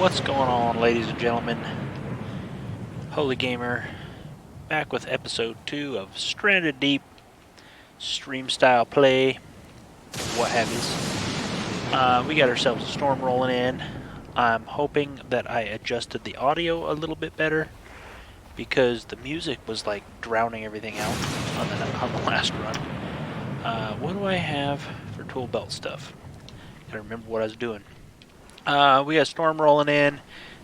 What's going on, ladies and gentlemen? Holy Gamer, back with episode 2 of Stranded Deep, stream style play, what have you. We got ourselves a storm rolling in. I'm hoping that I adjusted the audio a little bit better because the music was like drowning everything out on the last run. What do I have for tool belt stuff? Gotta remember what I was doing. We got a storm rolling in.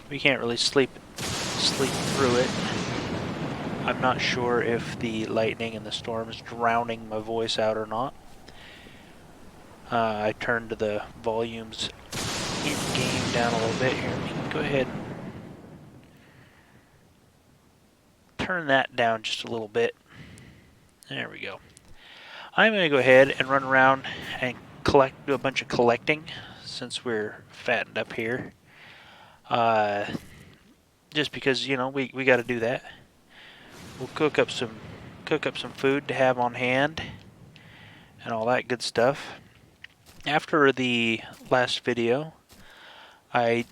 We can't really sleep through it. I'm not sure if the lightning and the storm is drowning my voice out or not. I turned the volumes in game down a little bit here. We can go ahead and turn that down just a little bit. There we go. I'm going to go ahead and run around and do a bunch of collecting since we're fattened up here. Just because, you know, we got to do that. We'll cook up some food to have on hand and all that good stuff. After the last video, I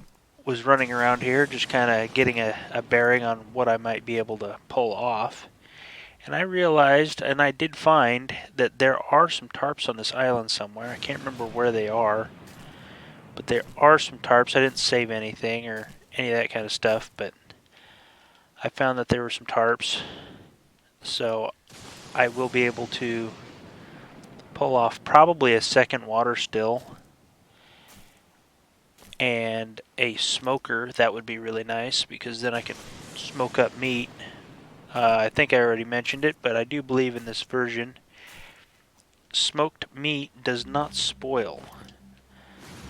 was running around here just kind of getting a bearing on what I might be able to pull off. And I realized, and I did find, that there are some tarps on this island somewhere. I can't remember where they are, but there are some tarps. I didn't save anything or any of that kind of stuff, but I found that there were some tarps. So I will be able to pull off probably a second water still and a smoker. That would be really nice because then I can smoke up meat. I think I already mentioned it, but I do believe in this version smoked meat does not spoil,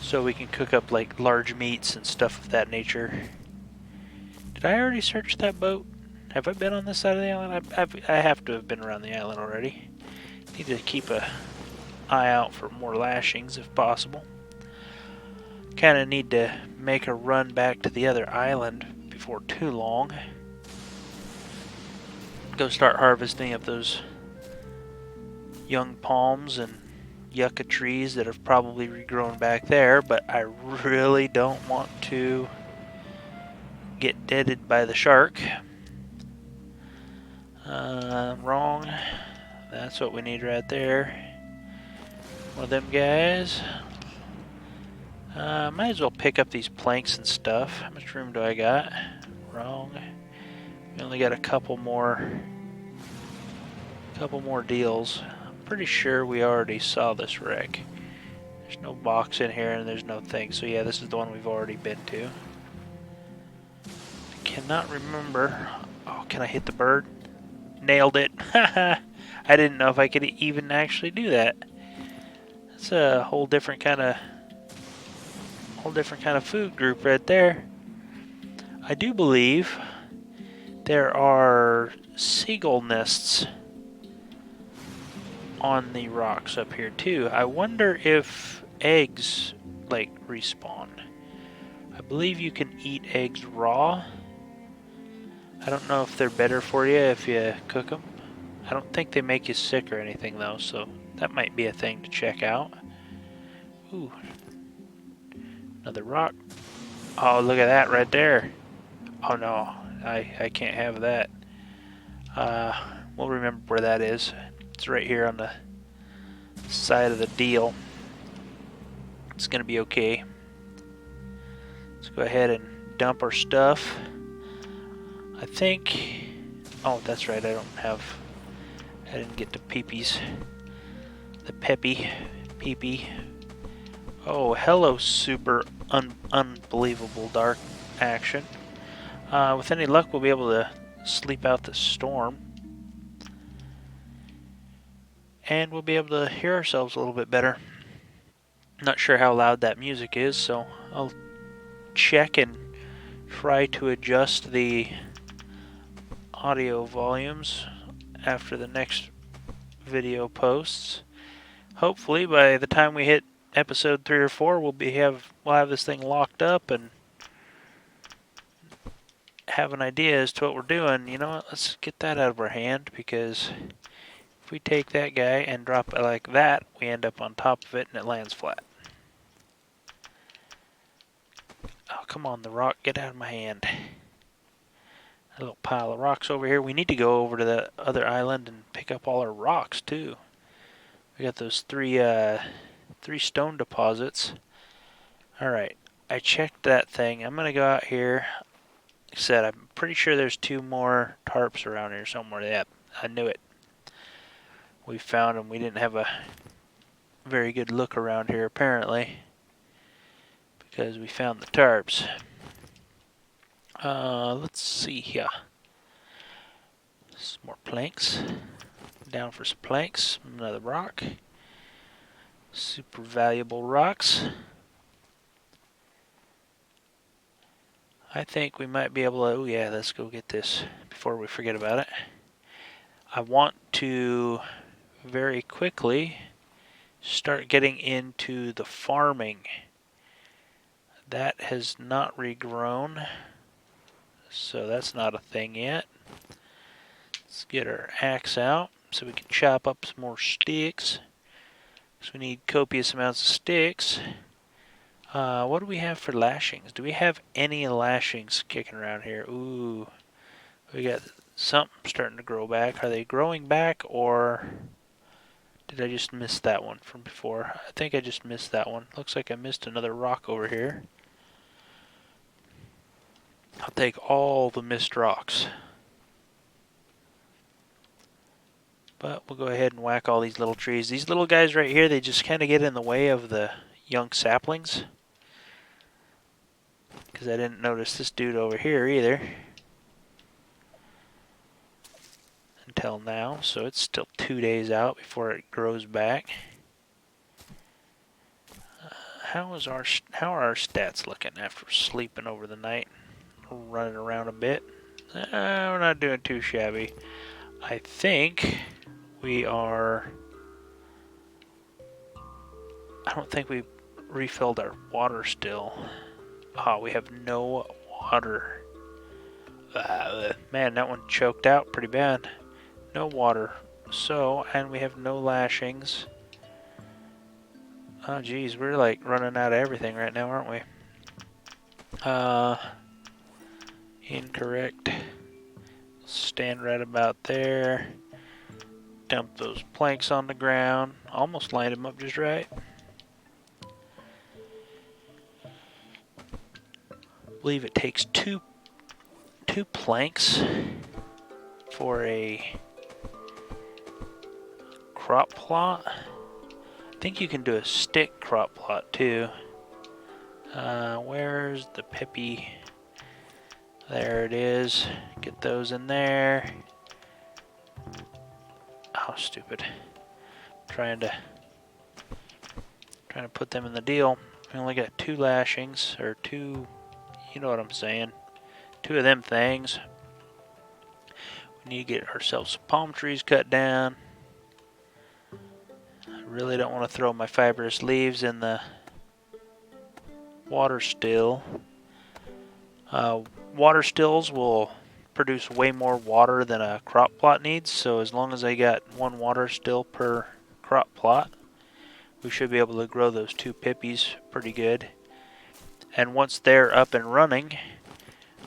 so we can cook up like large meats and stuff of that nature. Did I already search that boat? Have I been on this side of the island? I have to have been around the island already. Need to keep an eye out for more lashings if possible. Kind of need to make a run back to the other island before too long. Go start harvesting up those young palms and yucca trees that have probably regrown back there, but I really don't want to get deaded by the shark. Wrong. That's what we need right there. One of them guys. Might as well pick up these planks and stuff. How much room do I got? Wrong. We only got a couple more deals. I'm pretty sure we already saw this wreck. There's no box in here and there's no thing. So yeah, this is the one we've already been to. I cannot remember. Oh, can I hit the bird? Nailed it. I didn't know if I could even actually do that. That's a whole different kind of food group right there. I do believe there are seagull nests on the rocks up here too. I wonder if eggs like respawn. I believe you can eat eggs raw. I don't know if they're better for you if you cook them. I don't think they make you sick or anything though, so that might be a thing to check out. Ooh. Another rock. Oh, look at that right there. Oh no, I can't have that. We'll remember where that is. It's right here on the side of the deal. It's gonna be okay. Let's go ahead and dump our stuff. I think... Oh, that's right, I didn't get the peepees. The peepee. Oh, hello, super unbelievable dark action. With any luck, we'll be able to sleep out the storm. And we'll be able to hear ourselves a little bit better. Not sure how loud that music is, so I'll check and try to adjust the audio volumes after the next video posts. Hopefully by the time we hit episode 3 or 4 we'll have this thing locked up and have an idea as to what we're doing. You know what, let's get that out of our hand, because if we take that guy and drop it like that, we end up on top of it and it lands flat. come on, the rock, get out of my hand. A little pile of rocks over here. We need to go over to the other island and pick up all our rocks too. We got those three stone deposits. Alright, I checked that thing. I'm gonna go out here. Like I said, I'm pretty sure there's 2 more tarps around here somewhere. Yep, I knew it. We found them. We didn't have a very good look around here apparently, because we found the tarps. Let's see here. Some more planks. Down for some planks. Another rock. Super valuable rocks. I think we might be able to, oh yeah, let's go get this before we forget about it. I want to very quickly start getting into the farming. That has not regrown, so that's not a thing yet. Let's get our axe out so we can chop up some more sticks. So we need copious amounts of sticks. What do we have for lashings? Do we have any lashings kicking around here? Ooh, we got something starting to grow back. Are they growing back, or did I just miss that one from before? I think I just missed that one. Looks like I missed another rock over here. I'll take all the missed rocks. But we'll go ahead and whack all these little trees. These little guys right here, they just kind of get in the way of the young saplings. Because I didn't notice this dude over here either until now, so it's still 2 days out before it grows back. How are our stats looking after sleeping over the night, running around a bit? We're not doing too shabby. I think we are. I don't think we refilled our water still. Oh, we have no water. Man, that one choked out pretty bad. No water. So, and we have no lashings. Oh, geez, we're like running out of everything right now, aren't we? Incorrect. Stand right about there. Dump those planks on the ground. Almost lined them up just right. I believe it takes two planks for a crop plot. I think you can do a stick crop plot too. Where's the pippy? There it is. Get those in there. Oh, stupid. Trying to put them in the deal. We only got 2 lashings, or 2, you know what I'm saying. 2 of them things. We need to get ourselves some palm trees cut down. I really don't want to throw my fibrous leaves in the water still. Water stills will produce way more water than a crop plot needs, so as long as I got 1 water still per crop plot, we should be able to grow those 2 pippies pretty good. And once they're up and running,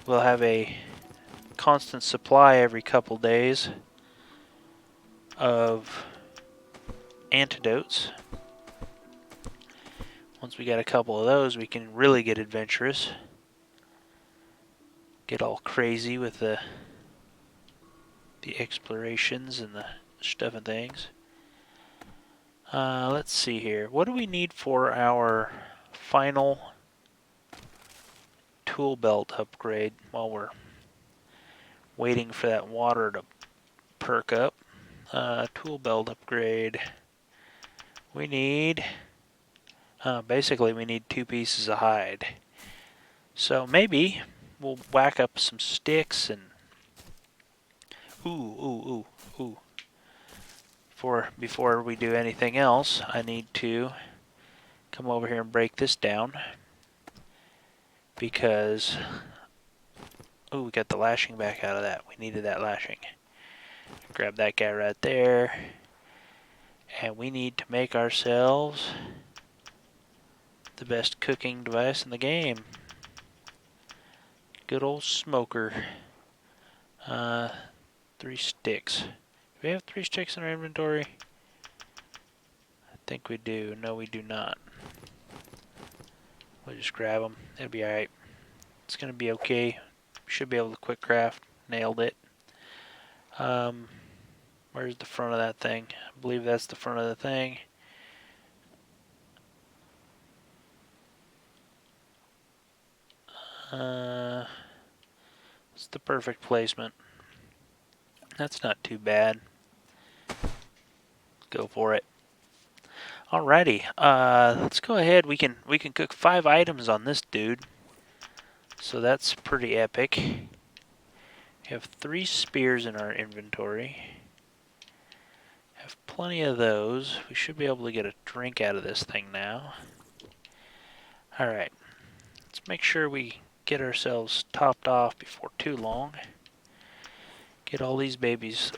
we'll have a constant supply every couple days of antidotes. Once we get a couple of those, we can really get adventurous. Get all crazy with the explorations and the stuff and things. Let's see here. What do we need for our final tool belt upgrade while we're waiting for that water to perk up? Tool belt upgrade. We need, basically we need 2 pieces of hide. So maybe we'll whack up some sticks and ooh. Before we do anything else, I need to come over here and break this down because we got the lashing back out of that. We needed that lashing. Grab that guy right there, and we need to make ourselves the best cooking device in the game. Good old smoker. 3 sticks. Do we have 3 sticks in our inventory? I think we do. No, we do not. We'll just grab them. It'll be alright. It's gonna be okay. Should be able to quick craft. Nailed it. Where's the front of that thing? I believe that's the front of the thing. It's the perfect placement. That's not too bad. Go for it. Alrighty. Let's go ahead. We can cook 5 items on this dude. So that's pretty epic. We have 3 spears in our inventory. Have plenty of those. We should be able to get a drink out of this thing now. Alright. Let's make sure we get ourselves topped off before too long. Get all these babies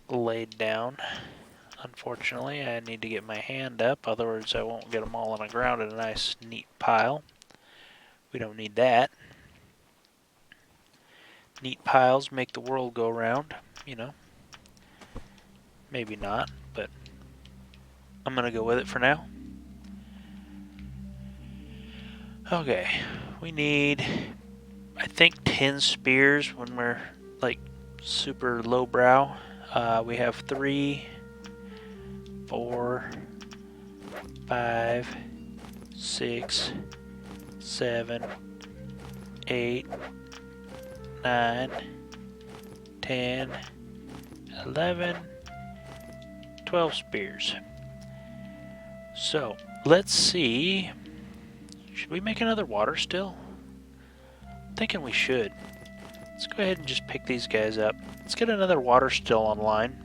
laid down. Unfortunately, I need to get my hand up, otherwise I won't get them all on the ground in a nice, neat pile. We don't need that. Neat piles make the world go round, you know. Maybe not, but I'm gonna go with it for now. Okay, we need, I think, 10 spears when we're like super lowbrow. We have 3, 4, 5, 6, 7, 8, 9, 10, 11, 12 spears. So, let's see. Should we make another water still? I'm thinking we should. Let's go ahead and just pick these guys up. Let's get another water still online.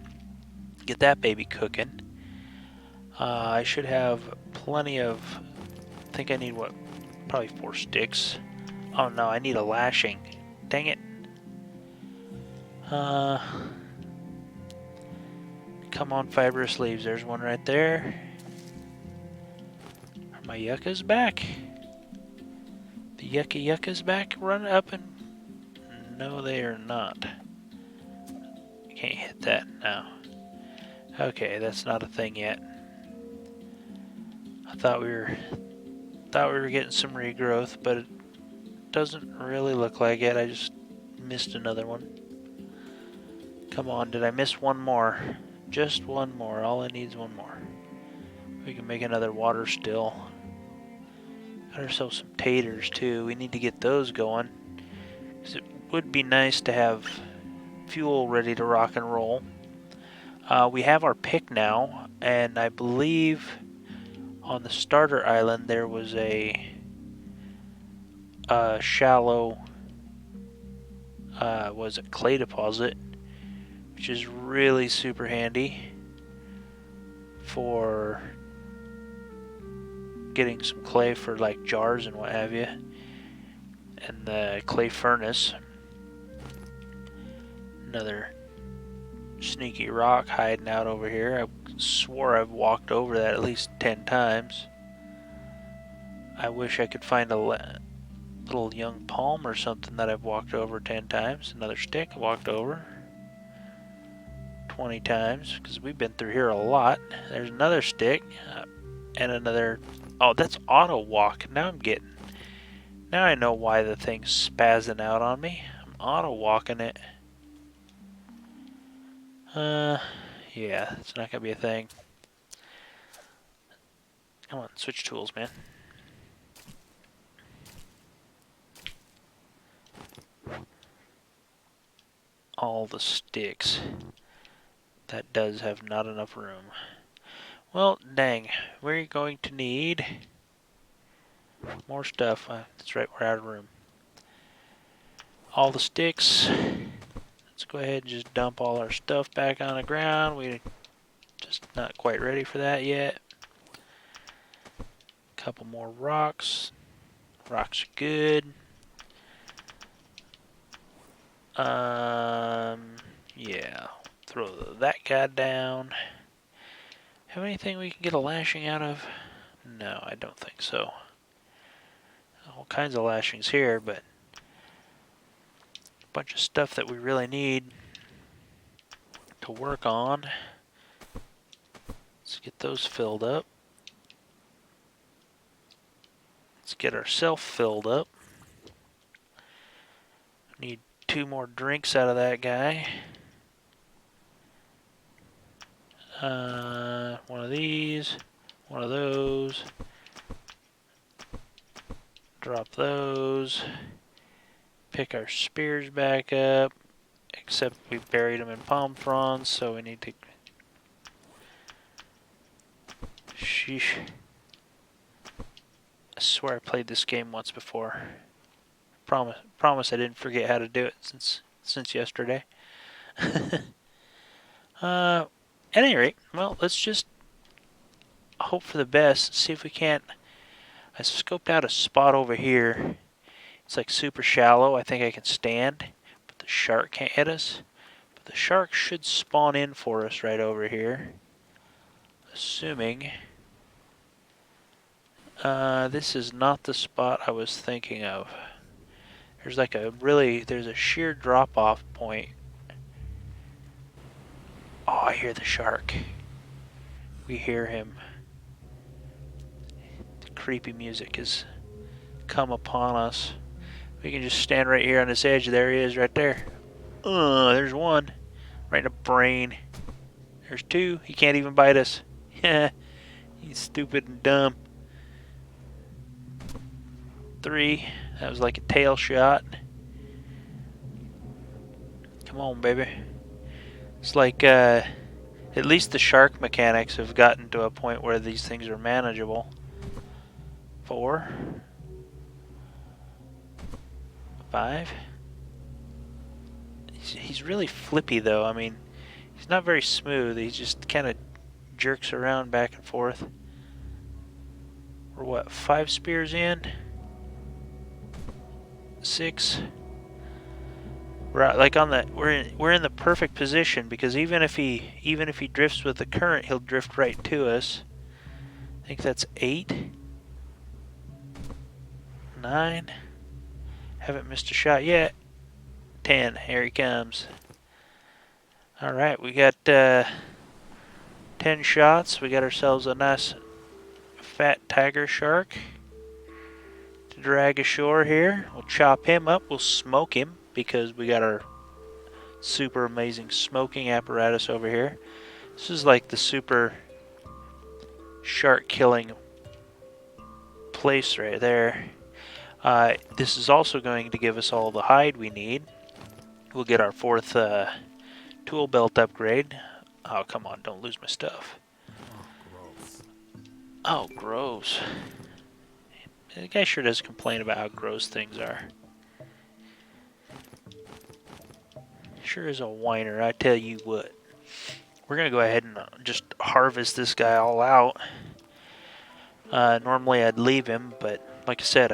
Get that baby cooking. I should have plenty of... I think I need, what, probably 4 sticks. Oh no, I need a lashing. Dang it. Come on, fibrous leaves. There's one right there. Are my yuccas back? The yucca's back? Run up and... No, they are not. I can't hit that now. Okay, that's not a thing yet. I thought we were getting some regrowth, but it doesn't really look like it. I just missed another one. Come on, did I miss one more? Just one more. All I need is one more. We can make another water still. Got ourselves some taters too. We need to get those going. 'Cause it would be nice to have fuel ready to rock and roll. We have our pick now, and I believe on the starter island there was a shallow was a clay deposit, which is really super handy for getting some clay for like jars and what have you, and the clay furnace. Another sneaky rock hiding out over here. I swore I've walked over that at least 10 times. I wish I could find a little young palm or something that I've walked over 10 times. Another stick I walked over 20 times because we've been through here a lot. There's another stick and another... Oh, that's auto walk. Now I know why the thing's spazzing out on me. I'm auto walking it. Yeah, it's not gonna be a thing. Come on, switch tools, man. All the sticks. That does have not enough room. Well, dang. We're going to need more stuff. That's right, we're out of room. All the sticks. Let's go ahead and just dump all our stuff back on the ground. We're just not quite ready for that yet. Couple more rocks. Rocks are good. Yeah. Throw that guy down. Have anything we can get a lashing out of? No, I don't think so. All kinds of lashings here, but bunch of stuff that we really need to work on. Let's get those filled up. Let's get ourselves filled up. Need 2 more drinks out of that guy. One of these, one of those. Drop those. Pick our spears back up. Except we buried them in palm fronds, so we need to... Sheesh. I swear I played this game once before. Promise I didn't forget how to do it since yesterday. At any rate, well, let's just hope for the best. See if we can't... I scoped out a spot over here. It's like super shallow. I think I can stand, but the shark can't hit us. But the shark should spawn in for us right over here. Assuming... this is not the spot I was thinking of. There's like there's a sheer drop-off point. Oh, I hear the shark. We hear him. The creepy music has come upon us. We can just stand right here on this edge. There he is right there. There's one. Right in the brain. There's 2. He can't even bite us. He's stupid and dumb. 3. That was like a tail shot. Come on, baby. It's like, at least the shark mechanics have gotten to a point where these things are manageable. 4. 5. He's really flippy, though. I mean, he's not very smooth. He just kind of jerks around back and forth. We're what, 5 spears in? 6. Right, like on the we're in the perfect position, because even if he drifts with the current, he'll drift right to us. I think that's 8. 9. Haven't missed a shot yet. 10. Here he comes. All right, we got 10 shots. We got ourselves a nice fat tiger shark to drag ashore here. We'll chop him up. We'll smoke him, because we got our super amazing smoking apparatus over here. This is like the super shark killing place right there. This is also going to give us all the hide we need. We'll get our 4th tool belt upgrade. Oh, come on, don't lose my stuff. Oh, gross. The guy sure does complain about how gross things are. Sure is a whiner, I tell you what. We're going to go ahead and just harvest this guy all out. Normally I'd leave him, but like I said,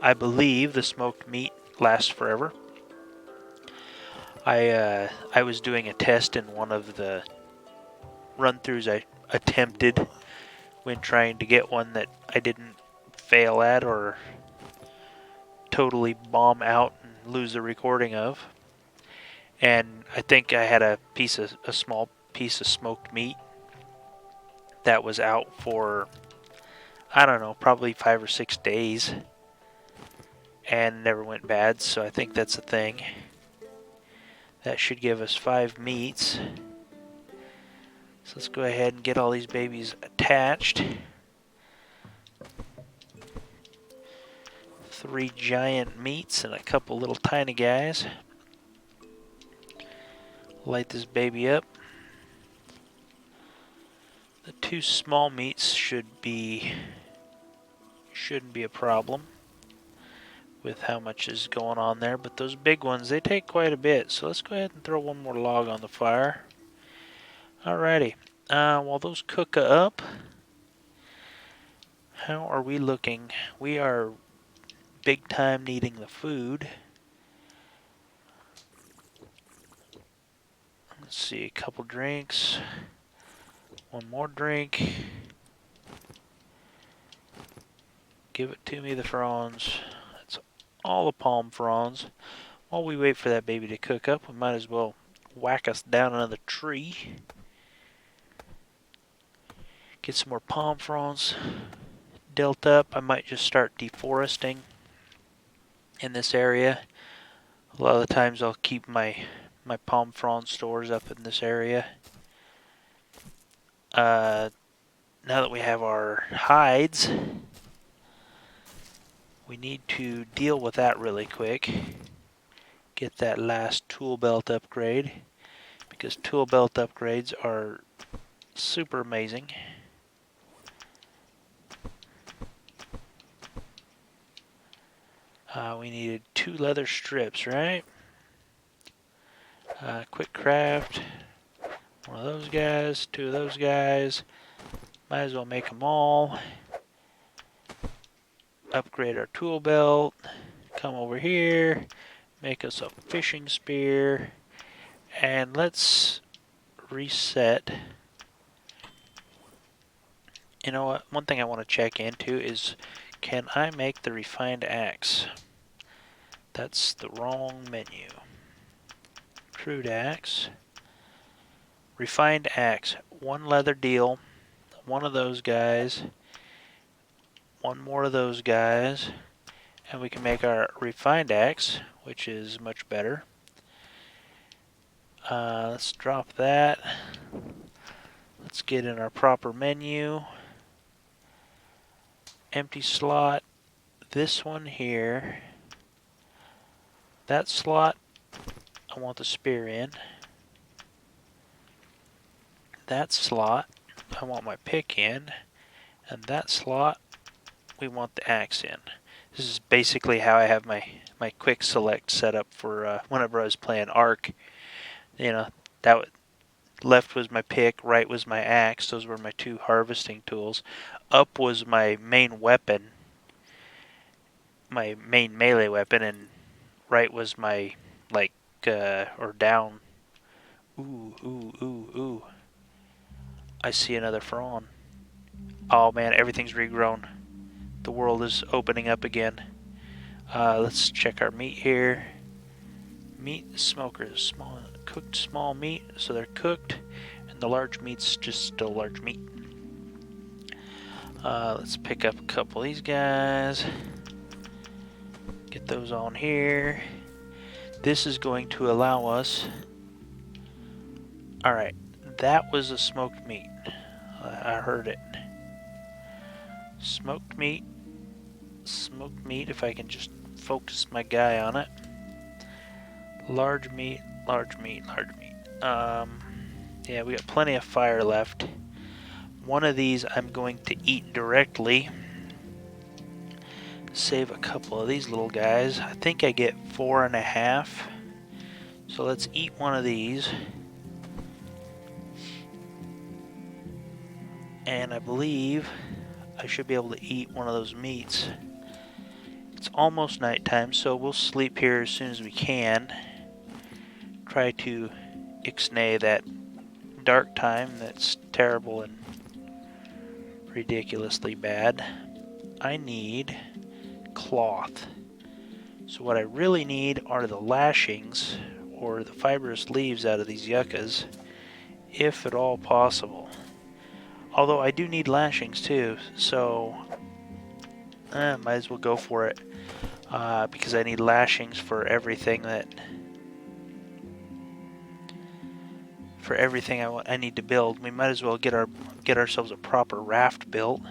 I believe the smoked meat lasts forever. I was doing a test in one of the run-throughs I attempted when trying to get one that I didn't fail at or totally bomb out and lose the recording of. And I think I had a small piece of smoked meat that was out for, I don't know, probably 5 or 6 days, and never went bad. So I think that's a thing. That should give us 5 meats. So let's go ahead and get all these babies attached. 3 giant meats and a couple little tiny guys. Light this baby up. The 2 small meats shouldn't be a problem with how much is going on there, but those big ones, they take quite a bit. So let's go ahead and throw one more log on the fire. Alrighty. While those cook up, how are we looking? We are big time needing the food. Let's see, a couple drinks. One more drink. Give it to me, the fronds. That's all the palm fronds. While we wait for that baby to cook up, we might as well whack us down another tree. Get some more palm fronds dealt up. I might just start deforesting in this area. A lot of the times I'll keep my palm frond stores up in this area. Now that we have our hides, we need to deal with that really quick. Get that last tool belt upgrade, because tool belt upgrades are super amazing. We needed 2 leather strips, right? Quick craft. One of those guys, 2 of those guys. Might as well make them all. Upgrade our tool belt. Come over here. Make us a fishing spear. And let's reset. You know what? One thing I want to check into is, can I make the refined axe? That's the wrong menu. Crude axe. Refined axe. 1 leather deal. 1 of those guys. 1 more of those guys. And we can make our refined axe, which is much better. Let's drop that. Let's get in our proper menu. Empty slot. This one here. That slot, I want the spear in. That slot, I want my pick in. And that slot, we want the axe in. This is basically how I have my quick select set up for whenever I was playing Ark. You know, left was my pick, right was my axe. Those were my 2 harvesting tools. Up was my main weapon, my main melee weapon, and right was my, or down. Ooh. I see another frond. Oh man, everything's regrown. The world is opening up again. Let's check our meat here. Meat smokers, cooked small meat, so they're cooked, and the large meat's just still large meat. Let's pick up a couple of these guys. Get those on here. This is going to allow us. Alright, that was a smoked meat. I heard it. Smoked meat. Smoked meat, if I can just focus my guy on it. Large meat, large meat, large meat. Yeah, we got plenty of fire left. One of these I'm going to eat directly. Save a couple of these little guys. I think I get 4.5. So let's eat one of these. And I believe I should be able to eat one of those meats. It's almost nighttime, so we'll sleep here as soon as we can. Try to ixnay that dark time that's terrible and ridiculously bad. I need cloth. So what I really need are the lashings or the fibrous leaves out of these yuccas, if at all possible. Although I do need lashings too, so might as well go for it, because I need lashings for everything I need to build. We might as well get ourselves a proper raft built,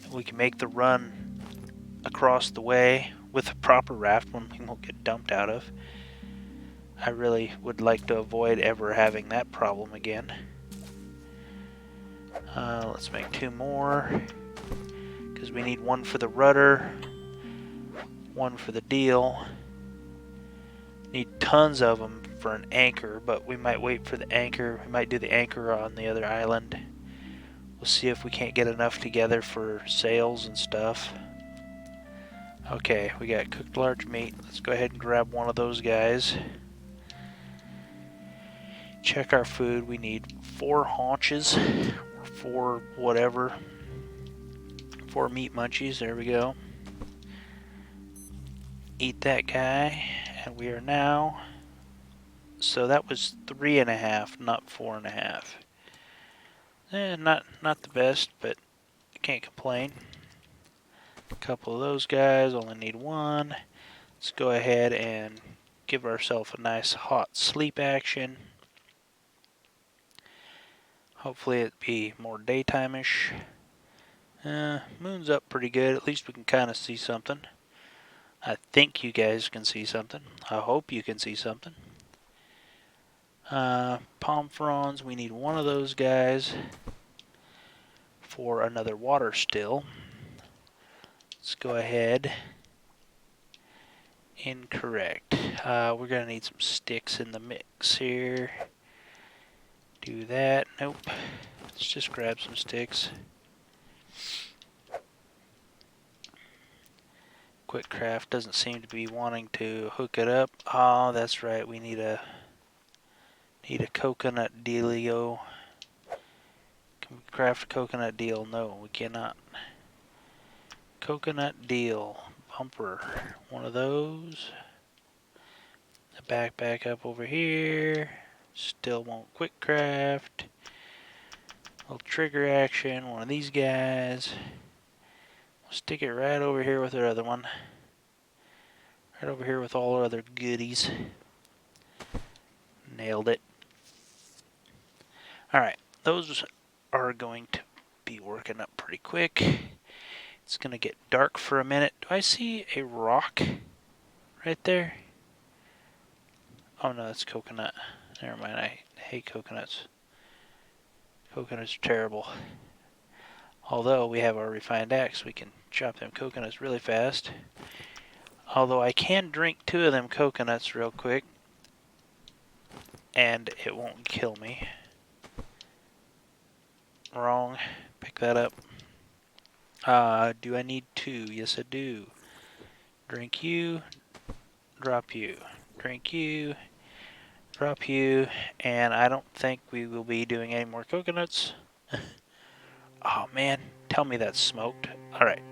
and we can make the run across the way with a proper raft one we won't get dumped out of. I really would like to avoid ever having that problem again. Let's make 2 more, because we need 1 for the rudder, 1 for the deal. Need tons of them for an anchor, but we might wait for the anchor. We might do the anchor on the other island. We'll see if we can't get enough together for sails and stuff. Okay, we got cooked large meat. Let's go ahead and grab one of those guys. Check our food. We need 4 haunches, or 4 whatever. 4 meat munchies, there we go. Eat that guy, And we are now, so that was 3.5, not 4.5. Not the best, but I can't complain. A couple of those guys, only need one. Let's go ahead and give ourselves a nice hot sleep action. Hopefully it be more daytime-ish. Moon's up pretty good. At least we can kind of see something. I think you guys can see something. I hope you can see something. Palm fronds, we need one of those guys for another water still. Let's go ahead. Incorrect. We're going to need some sticks in the mix here. Do that. Nope. Let's just grab some sticks. Quick Craft doesn't seem to be wanting to hook it up. Oh, that's right. We need a coconut dealio. Can we craft a coconut deal? No, we cannot. Coconut deal. Bumper. One of those. A backpack up over here. Still won't quick craft. Little trigger action. One of these guys. We'll stick it right over here with our other one. Right over here with all our other goodies. Nailed it. Alright, those are going to be working up pretty quick. It's going to get dark for a minute. Do I see a rock right there? Oh no, that's coconut. Never mind, I hate coconuts. Coconuts are terrible. Although we have our refined axe, we can chop them coconuts really fast. Although I can drink 2 of them coconuts real quick, and it won't kill me. Wrong. Pick that up. Do I need 2? Yes, I do. Drink you. Drop you. Drink you. Drop you. And I don't think we will be doing any more coconuts. Oh man, tell me that's smoked. Alright.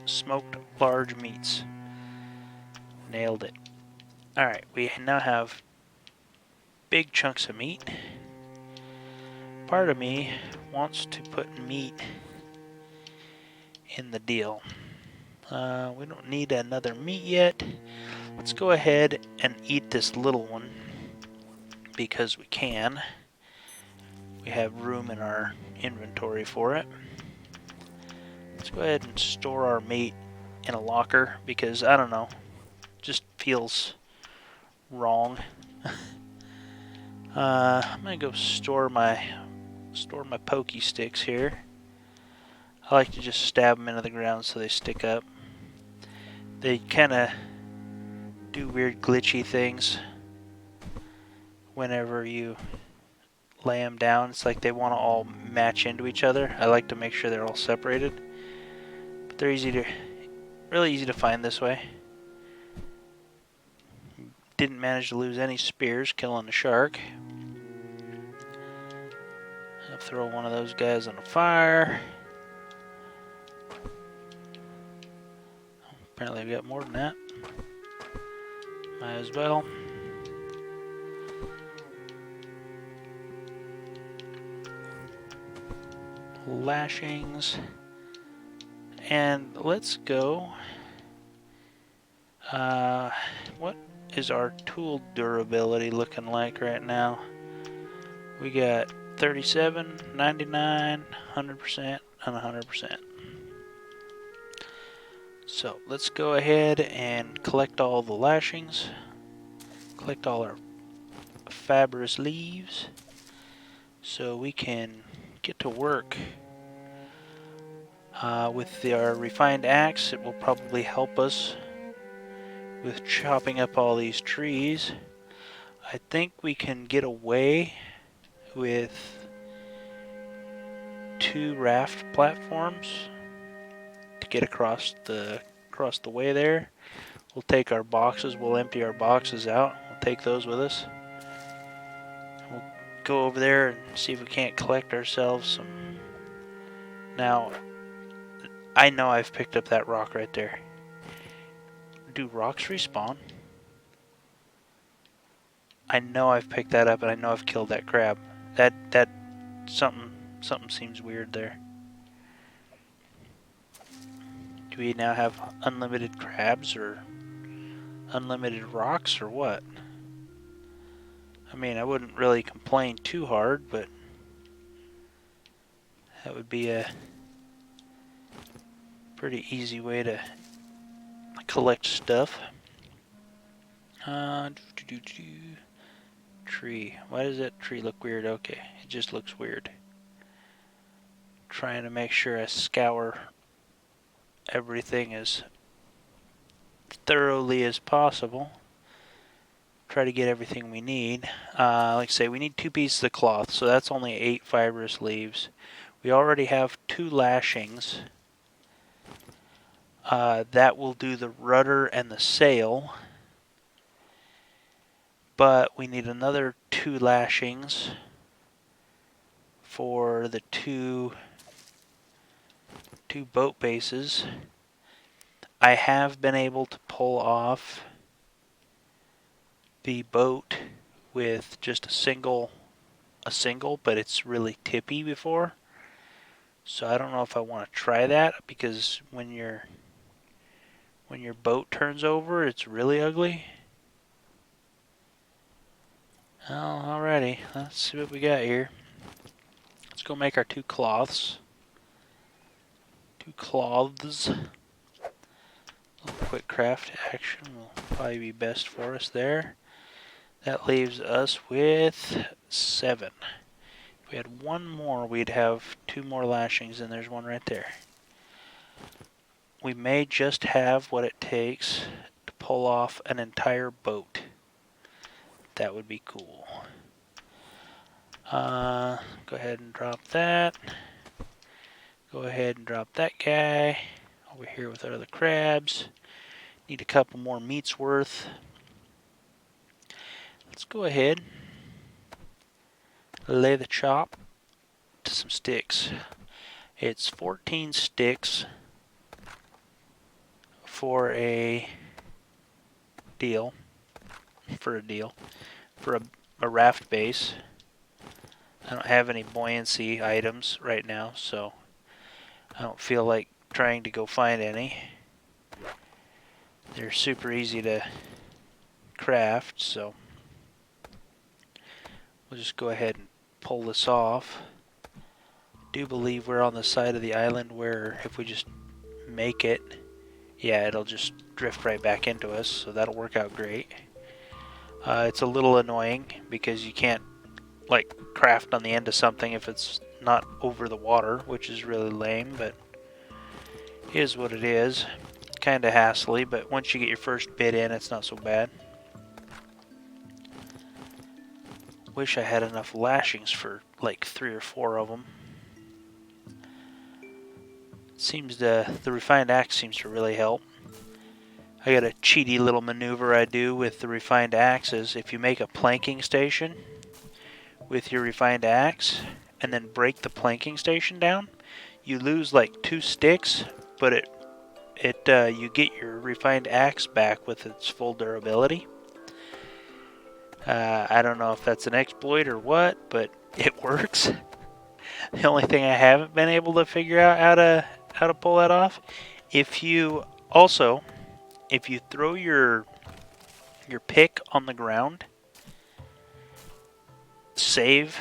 Smoked large meats. Nailed it. Alright, we now have big chunks of meat. Part of me wants to put meat in the deal. We don't need another meat yet. Let's go ahead and eat this little one because we can. We have room in our inventory for it. Let's go ahead and store our meat in a locker because, I don't know, just feels wrong. I'm gonna go store my pokey sticks here. I like to just stab them into the ground so they stick up. They kind of do weird glitchy things whenever you lay them down. It's like they want to all match into each other. I like to make sure they're all separated. But they're really easy to find this way. Didn't manage to lose any spears killing the shark. I'll throw one of those guys on the fire. Apparently I've got more than that. Might as well. Lashings. And let's go. What is our tool durability looking like right now? We got 37, 99, 100%, and 100%. So let's go ahead and collect all the lashings. Collect all our fibrous leaves so we can get to work. With our refined axe, it will probably help us with chopping up all these trees. I think we can get away with 2 raft platforms to get across the way there. We'll take our boxes, we'll empty our boxes out, we'll take those with us. We'll go over there and see if we can't collect ourselves some. Now, I know I've picked up that rock right there. Do rocks respawn? I know I've picked that up and I know I've killed that crab. That something seems weird there. Do we now have unlimited crabs or unlimited rocks or what? I mean, I wouldn't really complain too hard, but that would be a pretty easy way to collect stuff. Tree. Why does that tree look weird? Okay, it just looks weird. Trying to make sure I scour everything as thoroughly as possible. Try to get everything we need. Like I say, we need 2 pieces of cloth, so that's only 8 fibrous leaves. We already have 2 lashings. That will do the rudder and the sail. But we need another 2 lashings for the two boat bases. I have been able to pull off the boat with just a single, but it's really tippy before. So I don't know if I want to try that, because when your boat turns over, it's really ugly. Well, alrighty, let's see what we got here. Let's go make our 2 cloths. 2 cloths. A little quick craft action will probably be best for us there. That leaves us with 7. If we had 1 more, we'd have 2 more lashings, and there's one right there. We may just have what it takes to pull off an entire boat. That would be cool. Go ahead and drop that. Go ahead and drop that guy over here with our other crabs. Need a couple more meats worth. Let's go ahead, lay the chop to some sticks. It's 14 sticks for a deal. For a raft base. I don't have any buoyancy items right now, so I don't feel like trying to go find any. They're super easy to craft, so we'll just go ahead and pull this off. I do believe we're on the side of the island where if we just make it, yeah, it'll just drift right back into us, so that'll work out great. It's a little annoying because you can't like craft on the end of something if it's not over the water, which is really lame, but it is what it is. Kind of hassly, but once you get your first bit in, it's not so bad. Wish I had enough lashings for like 3 or 4 of them. The refined axe seems to really help. I got a cheaty little maneuver I do with the refined axes. If you make a planking station with your refined axe and then break the planking station down, you lose like 2 sticks, but you get your refined axe back with its full durability. I don't know if that's an exploit or what, but it works. The only thing I haven't been able to figure out how to pull that off, if you throw your pick on the ground, save,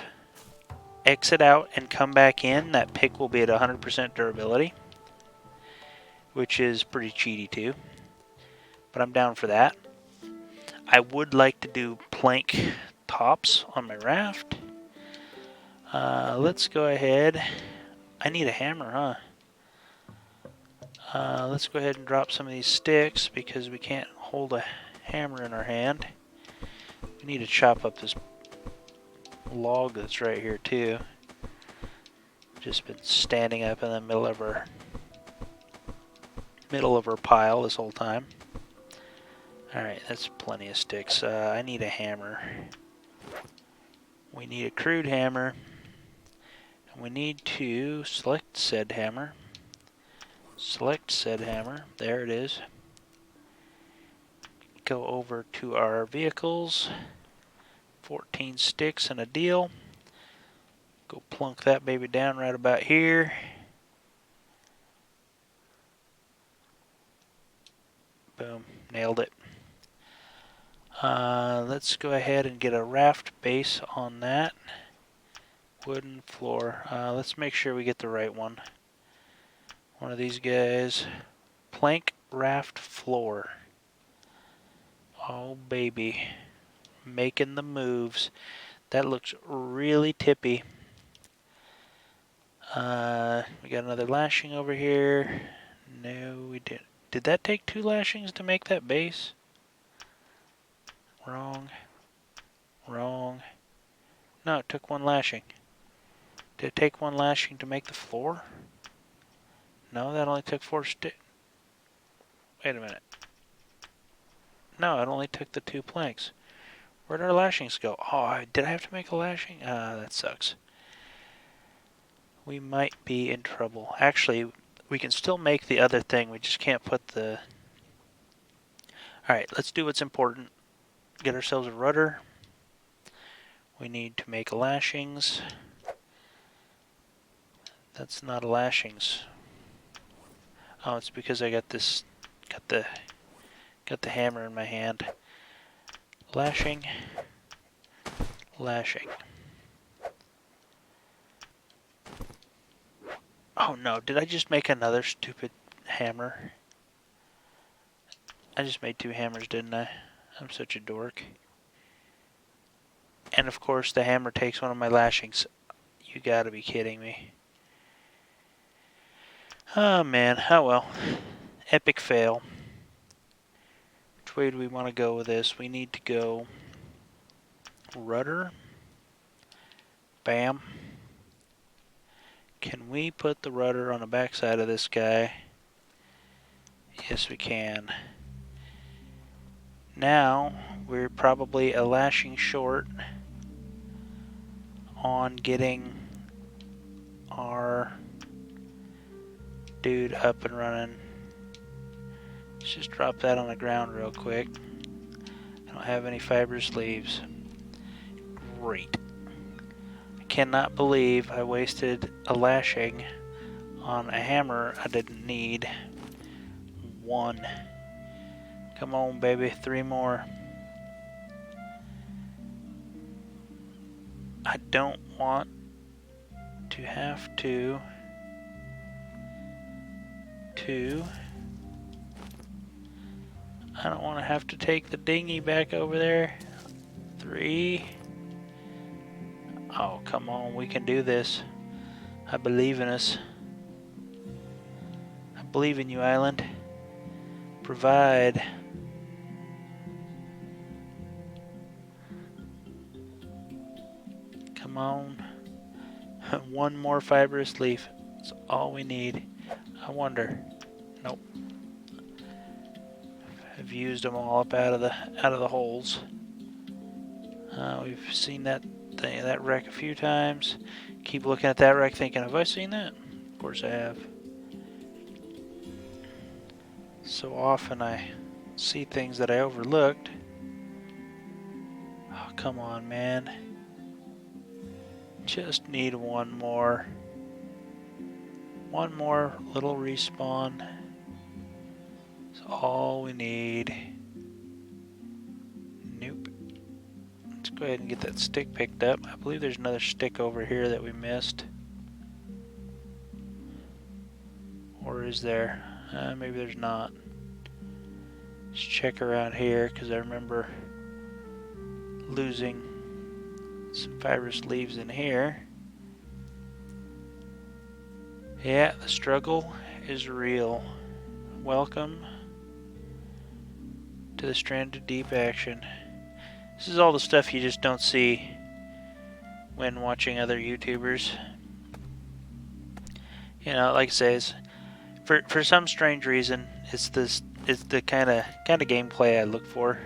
exit out, and come back in, that pick will be at 100% durability, which is pretty cheaty too. But I'm down for that. I would like to do plank tops on my raft. Let's go ahead. I need a hammer, huh? Let's go ahead and drop some of these sticks because we can't hold a hammer in our hand. We need to chop up this log that's right here too. Just been standing up in the middle of our pile this whole time. Alright, that's plenty of sticks. I need a hammer. We need a crude hammer. And we need to select said hammer. Select said hammer. There it is. Go over to our vehicles. 14 sticks and a deal. Go plunk that baby down right about here. Boom, nailed it. Let's go ahead and get a raft base on that. Wooden floor. Let's make sure we get the right one. One of these guys. Plank raft floor. Oh baby. Making the moves. That looks really tippy. We got another lashing over here. No, we didn't. Did that take 2 lashings to make that base? Wrong. Wrong. No, it took 1 lashing. Did it take 1 lashing to make the floor? No, that only took 4 sticks. Wait a minute. No, it only took the 2 planks. Where'd our lashings go? Oh, did I have to make a lashing? That sucks. We might be in trouble. Actually, we can still make the other thing. We just can't put the... Alright, let's do what's important. Get ourselves a rudder. We need to make lashings. That's not a lashings. Oh, it's because I got this... Got the hammer in my hand. Lashing. Lashing. Oh no, did I just make another stupid hammer? I just made 2 hammers, didn't I? I'm such a dork. And of course the hammer takes one of my lashings. You gotta be kidding me. Oh man, oh well. Epic fail. Which way do we want to go with this? We need to go rudder. Bam. Can we put the rudder on the backside of this guy? Yes, we can. Now, we're probably a lashing short on getting our dude up and running. Let's just drop that on the ground real quick. I don't have any fibrous leaves. Great. I cannot believe I wasted a lashing on a hammer I didn't need. 1. Come on, baby. 3 more. I don't want to have to I don't want to have to take the dinghy back over there. 3. Oh, come on. We can do this. I believe in us. I believe in you, island. Provide. Come on. 1 more fibrous leaf. That's all we need. I wonder. Nope. I've used them all up out of the holes. We've seen that wreck a few times. Keep looking at that wreck thinking, have I seen that? Of course I have. So often I see things that I overlooked. Oh, come on, man. Just need 1 more. 1 more little respawn. That's all we need. Nope. Let's go ahead and get that stick picked up. I believe there's another stick over here that we missed. Or is there? Maybe there's not. Let's check around here because I remember losing some fibrous leaves in here. Yeah, the struggle is real. Welcome to the Stranded Deep action. This is all the stuff you just don't see when watching other YouTubers. You know, like I say, for some strange reason, it's the kind of gameplay I look for.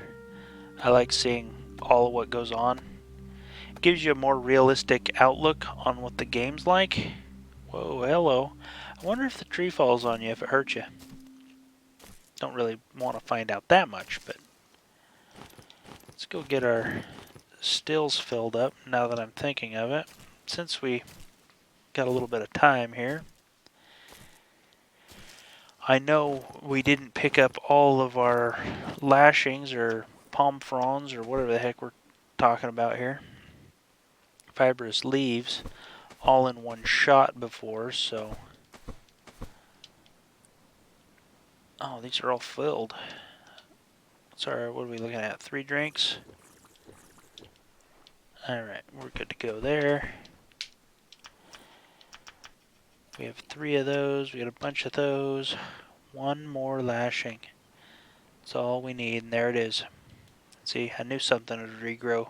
I like seeing all of what goes on. It gives you a more realistic outlook on what the game's like. Whoa, hello. I wonder if the tree falls on you if it hurts you. Don't really want to find out that much, but let's go get our stills filled up now that I'm thinking of it. Since we got a little bit of time here. I know we didn't pick up all of our lashings or palm fronds or whatever the heck we're talking about here. Fibrous leaves all in one shot before, so. Oh, these are all filled. Sorry, what are we looking at? 3 drinks? Alright, we're good to go there. We have 3 of those. We got a bunch of those. 1 more lashing. That's all we need, and there it is. See, I knew something would regrow.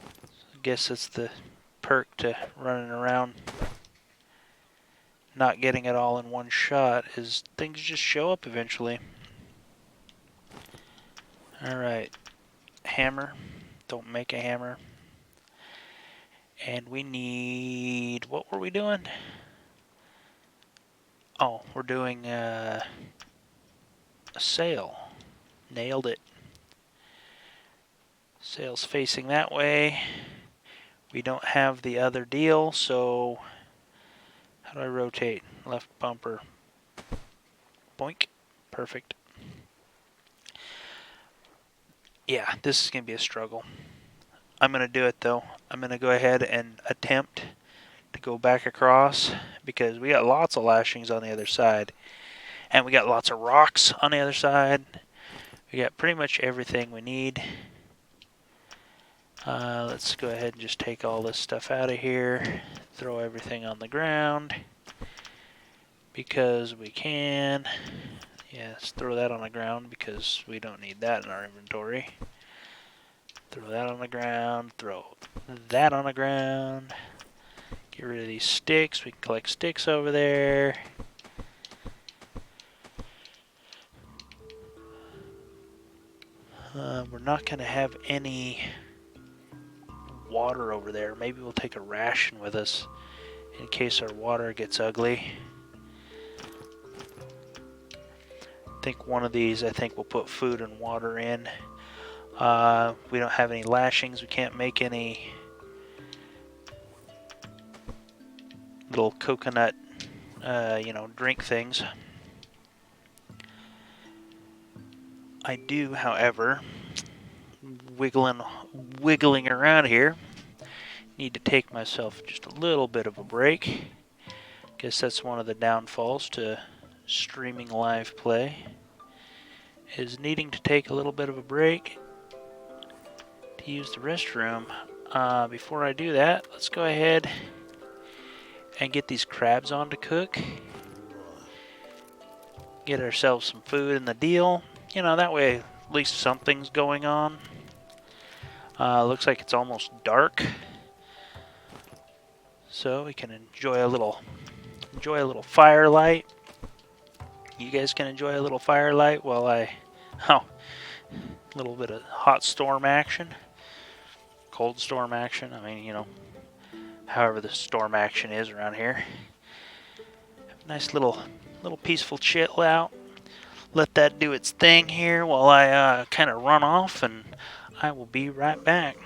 I guess it's the perk to running around not getting it all in one shot, is things just show up eventually. Alright, hammer. Don't make a hammer. And we need, what were we doing? Oh, we're doing a sail. Nailed it. Sail's facing that way. We don't have the other deal, so how do I rotate? Left bumper. Boink. Perfect. Yeah, this is going to be a struggle. I'm going to do it though. I'm going to go ahead and attempt to go back across because we got lots of lashings on the other side. And we got lots of rocks on the other side. We got pretty much everything we need. Let's go ahead and just take all this stuff out of here. Throw everything on the ground. Because we can. Yes, throw that on the ground because we don't need that in our inventory. Throw that on the ground. Throw that on the ground. Get rid of these sticks. We can collect sticks over there. We're not going to have any water over there. Maybe we'll take a ration with us in case our water gets ugly. I think one of these, we'll put food and water in. We don't have any lashings. We can't make any little coconut, drink things. I do, however, wiggling around here, need to take myself just a little bit of a break. Guess that's one of the downfalls to streaming live play, is needing to take a little bit of a break to use the restroom. Before I do that, let's go ahead and get these crabs on to cook. Get ourselves some food in the deal. That way at least something's going on. Looks like it's almost dark, so we can enjoy a little firelight. You guys can enjoy a little firelight while a little bit of hot storm action, cold storm action. However the storm action is around here. Nice little peaceful chill out. Let that do its thing here while I kind of run off, and I will be right back.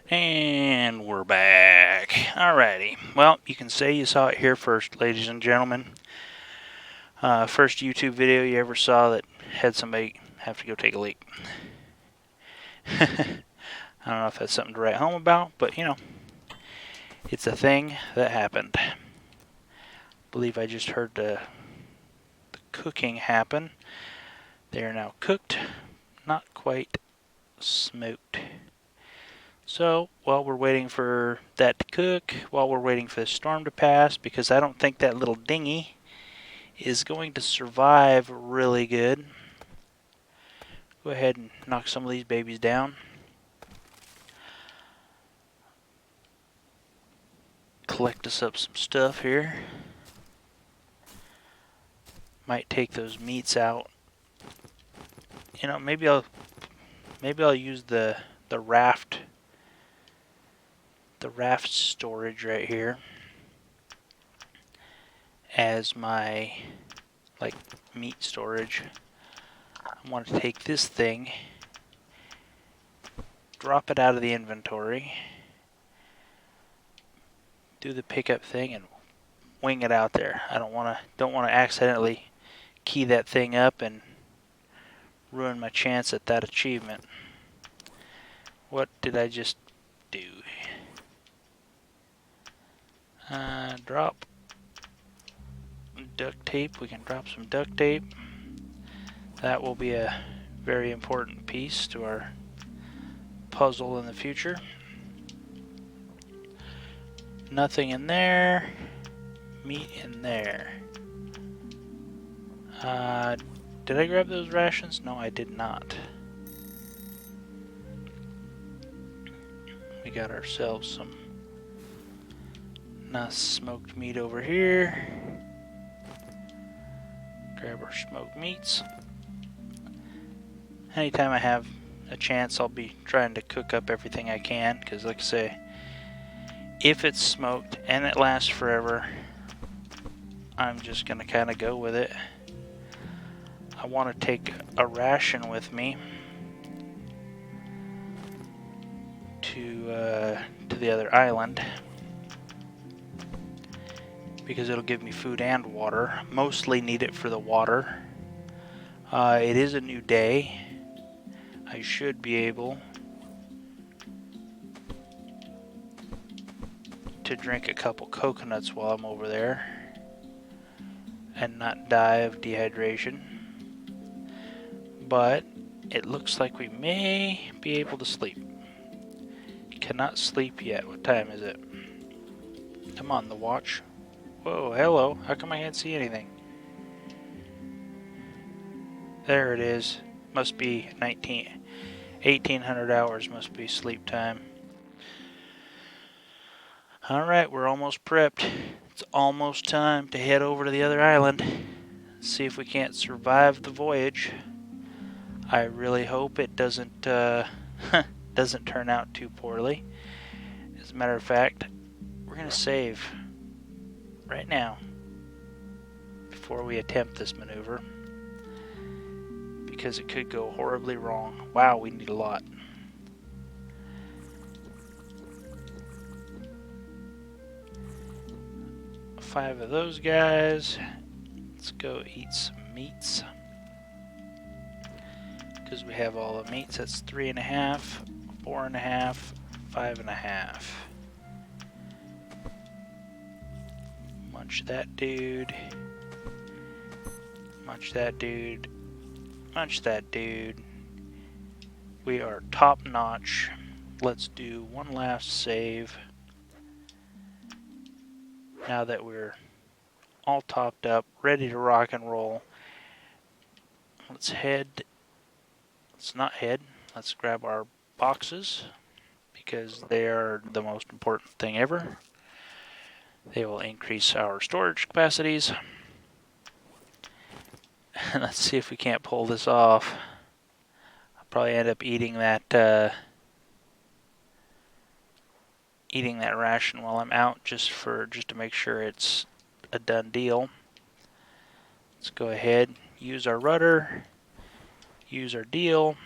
And we're back. Alrighty. Well, you can say you saw it here first, ladies and gentlemen. First YouTube video you ever saw that had somebody have to go take a leak. I don't know if that's something to write home about, but you know, it's a thing that happened. I believe I just heard the cooking happen. They are now cooked, not quite smoked. So, while we're waiting for that to cook, while we're waiting for the storm to pass, because I don't think that little dinghy is going to survive really good. Go ahead and knock some of these babies down. Collect us up some stuff here. Might take those meats out. You know, maybe I'll use the raft storage right here as my like meat storage. I want to take this thing, drop it out of the inventory, do the pickup thing, and wing it out there. I don't want to accidentally key that thing up and ruin my chance at that achievement. What did I just do? Drop duct tape. We can drop some duct tape. That will be a very important piece to our puzzle in the future. Nothing in there. Meat in there. Did I grab those rations? No, I did not. We got ourselves some nice smoked meat over here. Grab our smoked meats. Anytime I have a chance, I'll be trying to cook up everything I can, because like I say, if it's smoked and it lasts forever, I'm just going to kind of go with it. I want to take a ration with me to the other island, because it'll give me food and water. Mostly need it for the water. It is a new day. I should be able to drink a couple coconuts while I'm over there and not die of dehydration. But it looks like we may be able to sleep. Cannot sleep yet. What time is it? I'm on the watch. Whoa, hello. How come I can't see anything? There it is. Must be 1800 hours must be sleep time. Alright, we're almost prepped. It's almost time to head over to the other island. See if we can't survive the voyage. I really hope it doesn't doesn't turn out too poorly. As a matter of fact, we're going to save right now before we attempt this maneuver, because it could go horribly wrong. Wow, we need a lot. Five of those guys. Let's go eat some meats, because we have all the meats. That's 3.5, 4.5, 5.5. Munch that dude. Munch that dude. Munch that dude. We are top notch. Let's do one last save. Now that we're all topped up, ready to rock and roll, let's not head, let's grab our boxes, because they are the most important thing ever. They will increase our storage capacities. Let's see if we can't pull this off. I'll probably end up eating that ration while I'm out, just to make sure it's a done deal. Let's go ahead, use our rudder, use our deal.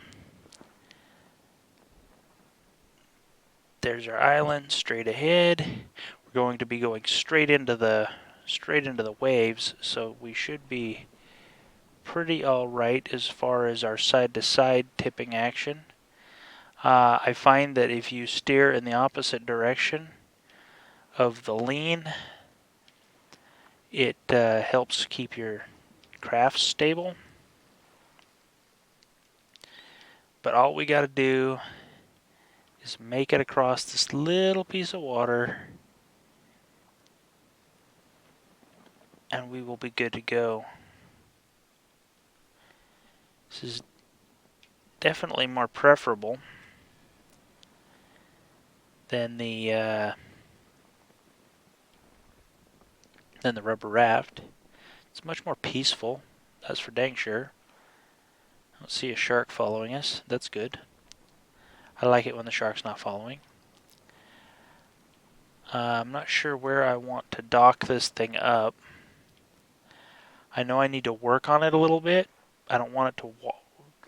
There's our island straight ahead. We're going to be going straight into the waves, so we should be pretty alright as far as our side-to-side tipping action. I find that if you steer in the opposite direction of the lean, it helps keep your craft stable. But all we got to do is make it across this little piece of water, and we will be good to go. This is definitely more preferable than the rubber raft. It's much more peaceful, that's for dang sure. I don't see a shark following us. That's good. I like it when the shark's not following. I'm not sure where I want to dock this thing up. I know I need to work on it a little bit. I don't want it to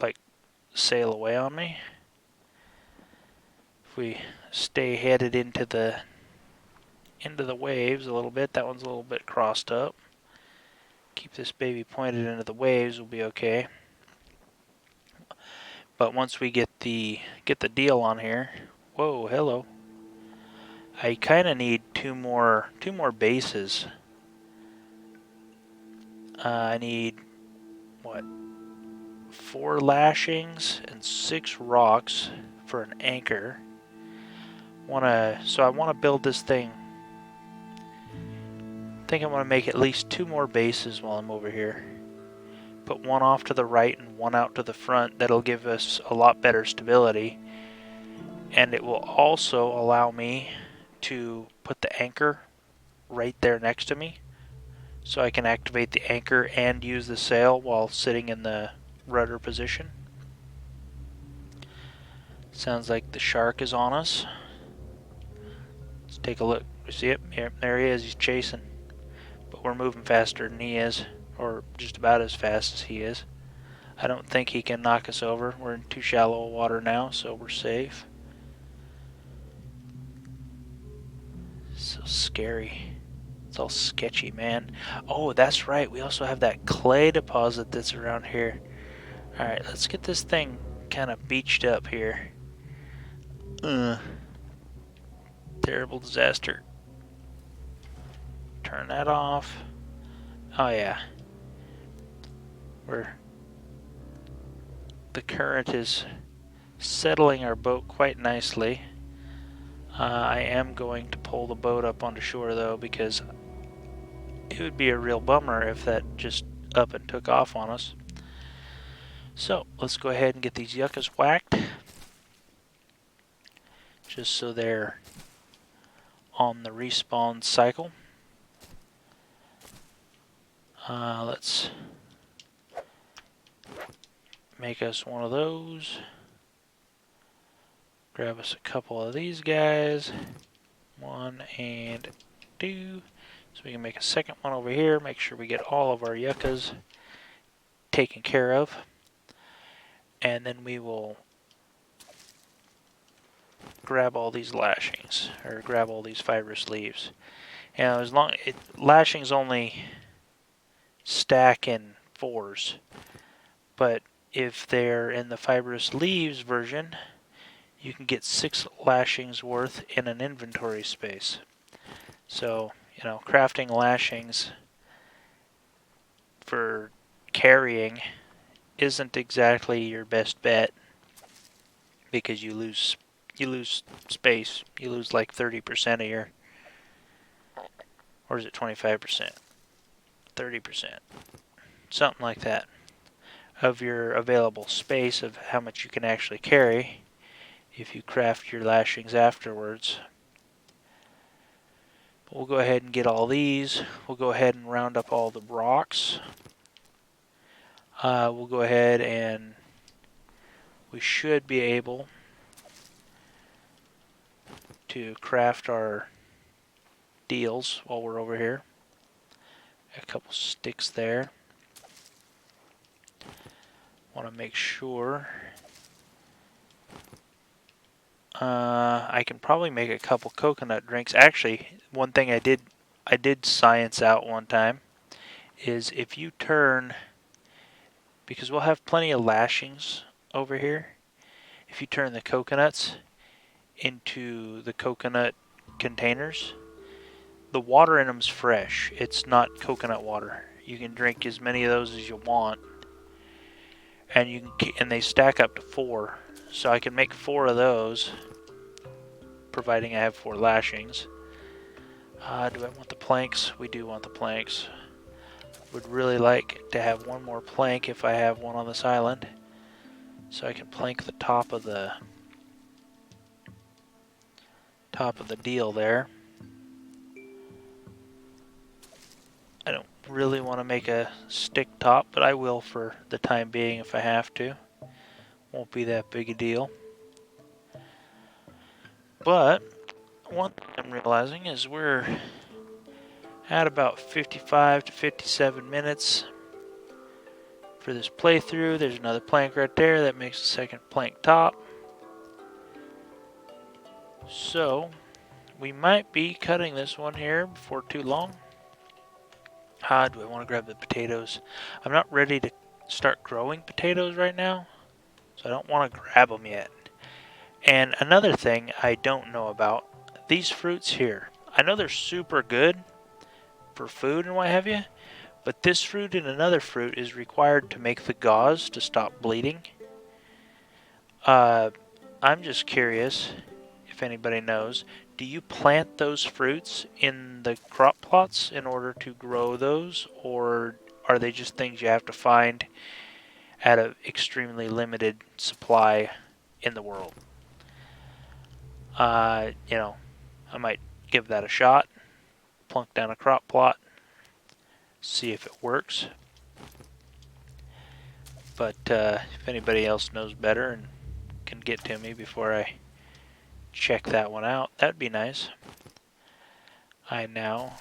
like sail away on me. If we stay headed into the waves a little bit, that one's a little bit crossed up. Keep this baby pointed into the waves, we'll be okay. But once we get the deal on here, whoa, hello. I kind of need two more bases. I need what? 4 lashings and 6 rocks for an anchor. So I want to build this thing. I think I want to make at least 2 more bases while I'm over here. Put one off to the right and one out to the front. That'll give us a lot better stability. And it will also allow me to put the anchor right there next to me. So I can activate the anchor and use the sail while sitting in the rudder position. Sounds like the shark is on us. Let's take a look. See it? There he is. He's chasing. But we're moving faster than he is. Or just about as fast as he is. I don't think he can knock us over. We're in too shallow water now, so we're safe. So scary. It's all sketchy, man. Oh, that's right. We also have that clay deposit that's around here. Alright, let's get this thing kind of beached up here. Terrible disaster. Turn that off. Oh yeah. The current is settling our boat quite nicely. I am going to pull the boat up onto shore though, because it would be a real bummer if that just up and took off on us. So let's go ahead and get these yuccas whacked, just so they're on the respawn cycle. Let's make us one of those. Grab us a couple of these guys. 1 and 2. So we can make a second one over here. Make sure we get all of our yuccas taken care of. And then we will grab all these lashings, or grab all these fibrous leaves. And lashings only stack in 4s, but if they're in the fibrous leaves version, you can get 6 lashings worth in an inventory space. So, you know, crafting lashings for carrying isn't exactly your best bet, because you lose space. You lose like 30% of your, or is it 25%? 30%. Something like that of your available space of how much you can actually carry if you craft your lashings afterwards. But we'll go ahead and get all these. We'll go ahead and round up all the rocks. We'll go ahead and we should be able to craft our deals while we're over here. A couple sticks there. Want to make sure I can probably make a couple coconut drinks. Actually, one thing I did science out one time is if you turn, because we'll have plenty of lashings over here, if you turn the coconuts into the coconut containers, the water in them's fresh. It's not coconut water. You can drink as many of those as you want, and they stack up to 4. So I can make 4 of those, providing I have 4 lashings. Do I want the planks? We do want the planks. Would really like to have one more plank if I have one on this island, so I can plank the top of the deal there. I don't really want to make a stick top, but I will for the time being if I have to. Won't be that big a deal. But one thing I'm realizing is we're at about 55 to 57 minutes for this playthrough. There's another plank right there that makes a second plank top. So we might be cutting this one here before too long. Do I want to grab the potatoes? I'm not ready to start growing potatoes right now, so I don't want to grab them yet. And another thing I don't know about, these fruits here. I know they're super good for food and what have you, but this fruit and another fruit is required to make the gauze to stop bleeding. I'm just curious if anybody knows, do you plant those fruits in the crop plots in order to grow those, or are they just things you have to find at an extremely limited supply in the world? You know, I might give that a shot, plunk down a crop plot, see if it works. But if anybody else knows better and can get to me before I check that one out, that'd be nice. I now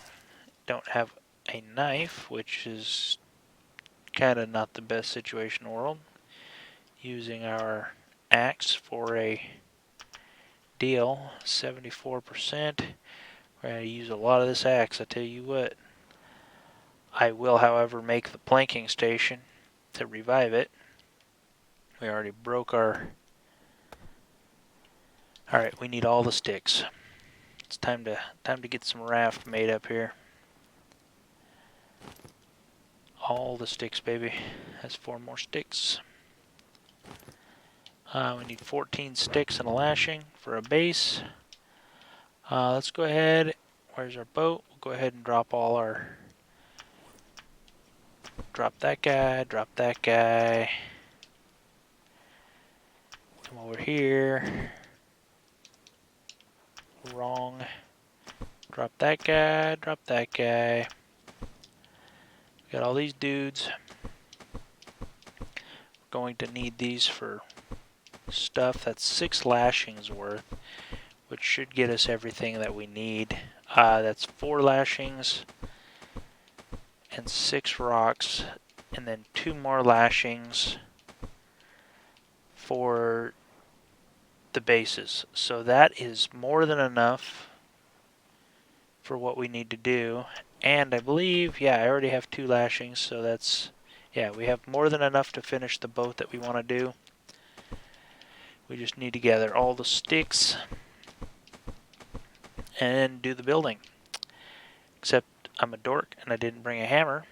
don't have a knife, which is kind of not the best situation in the world. Using our axe for a deal, 74%. We're going to use a lot of this axe, I tell you what. I will, however, make the planking station to revive it. We already broke our... Alright, we need all the sticks. It's time to get some raft made up here. All the sticks, baby. That's 4 more sticks. We need 14 sticks and a lashing for a base. Let's go ahead. Where's our boat? We'll go ahead and drop all our... Drop that guy, drop that guy. Come over here. Wrong. Drop that guy, drop that guy. We got all these dudes. We're going to need these for stuff. That's 6 lashings worth, which should get us everything that we need. That's 4 lashings and 6 rocks, and then 2 more lashings for the bases. So that is more than enough for what we need to do. And I believe, yeah, I already have 2 lashings, so that's, yeah, we have more than enough to finish the boat that we want to do. We just need to gather all the sticks and do the building. Except I'm a dork and I didn't bring a hammer.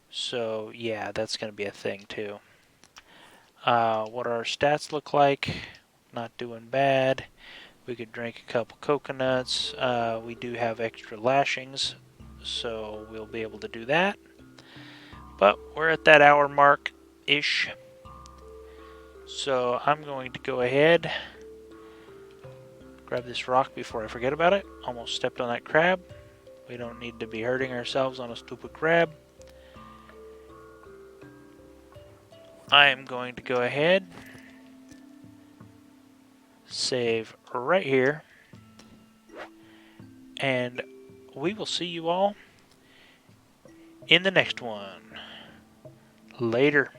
So yeah, that's going to be a thing too. What our stats look like, not doing bad. We could drink a couple coconuts. We do have extra lashings, so we'll be able to do that. But we're at that hour mark-ish. So I'm going to go ahead, grab this rock before I forget about it. Almost stepped on that crab. We don't need to be hurting ourselves on a stupid crab. I am going to go ahead, save right here, and we will see you all in the next one. Later.